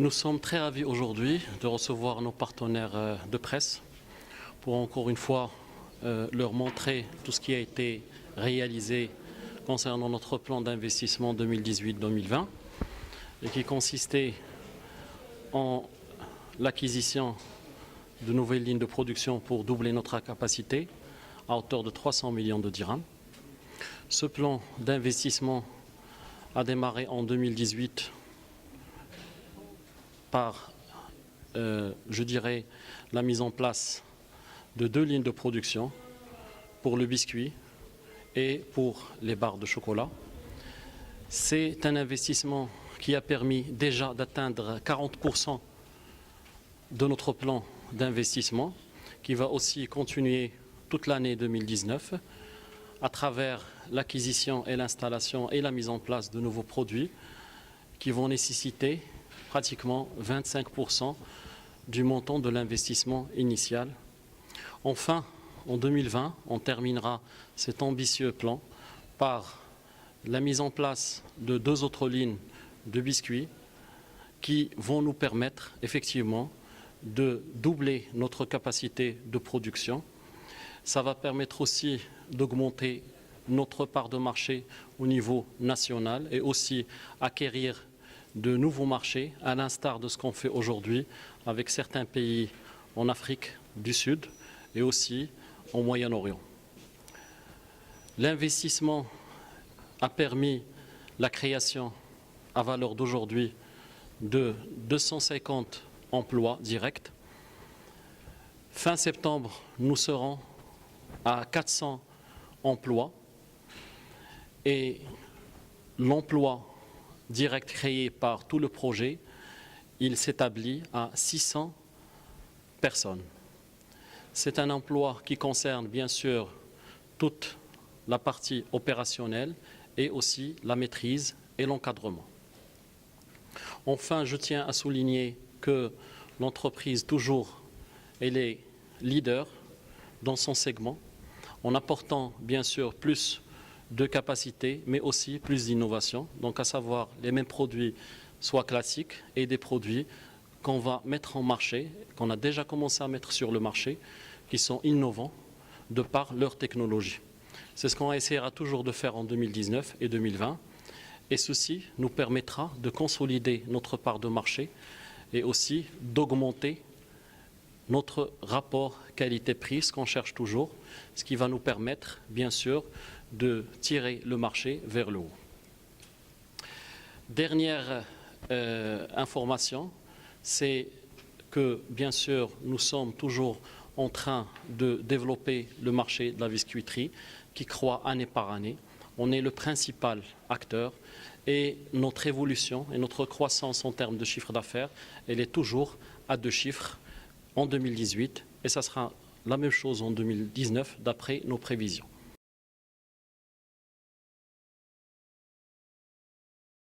Nous sommes très ravis aujourd'hui de recevoir nos partenaires de presse pour encore une fois leur montrer tout ce qui a été réalisé concernant notre plan d'investissement 2018-2020 et qui consistait en l'acquisition de nouvelles lignes de production pour doubler notre capacité à hauteur de 300 millions de dirhams. Ce plan d'investissement a démarré en 2018 par, je dirais, la mise en place de 2 lignes de production pour le biscuit et pour les barres de chocolat. C'est un investissement qui a permis déjà d'atteindre 40% de notre plan d'investissement, qui va aussi continuer toute l'année 2019 à travers l'acquisition et l'installation et la mise en place de nouveaux produits qui vont nécessiter pratiquement 25% du montant de l'investissement initial. Enfin, en 2020, on terminera cet ambitieux plan par la mise en place de 2 autres lignes de biscuits qui vont nous permettre effectivement de doubler notre capacité de production. Ça va permettre aussi d'augmenter notre part de marché au niveau national et aussi acquérir de nouveaux marchés, à l'instar de ce qu'on fait aujourd'hui avec certains pays en Afrique du Sud et aussi au Moyen-Orient. L'investissement a permis la création à valeur d'aujourd'hui de 250 emplois directs. Fin septembre, nous serons à 400 emplois et l'emploi direct créé par tout le projet, il s'établit à 600 personnes. C'est un emploi qui concerne bien sûr toute la partie opérationnelle et aussi la maîtrise et l'encadrement. Enfin, je tiens à souligner que l'entreprise toujours elle est leader dans son segment en apportant bien sûr plus de capacité mais aussi plus d'innovation, donc à savoir les mêmes produits soit classiques et des produits qu'on va mettre en marché, qu'on a déjà commencé à mettre sur le marché, qui sont innovants de par leur technologie. C'est ce qu'on essaiera toujours de faire en 2019 et 2020 et ceci nous permettra de consolider notre part de marché et aussi d'augmenter notre rapport qualité-prix, ce qu'on cherche toujours, ce qui va nous permettre, bien sûr, de tirer le marché vers le haut. Dernière information, c'est que, bien sûr, nous sommes toujours en train de développer le marché de la biscuiterie qui croît année par année. On est le principal acteur et notre évolution et notre croissance en termes de chiffre d'affaires, elle est toujours à 2 chiffres en 2018 et ça sera la même chose en 2019 d'après nos prévisions.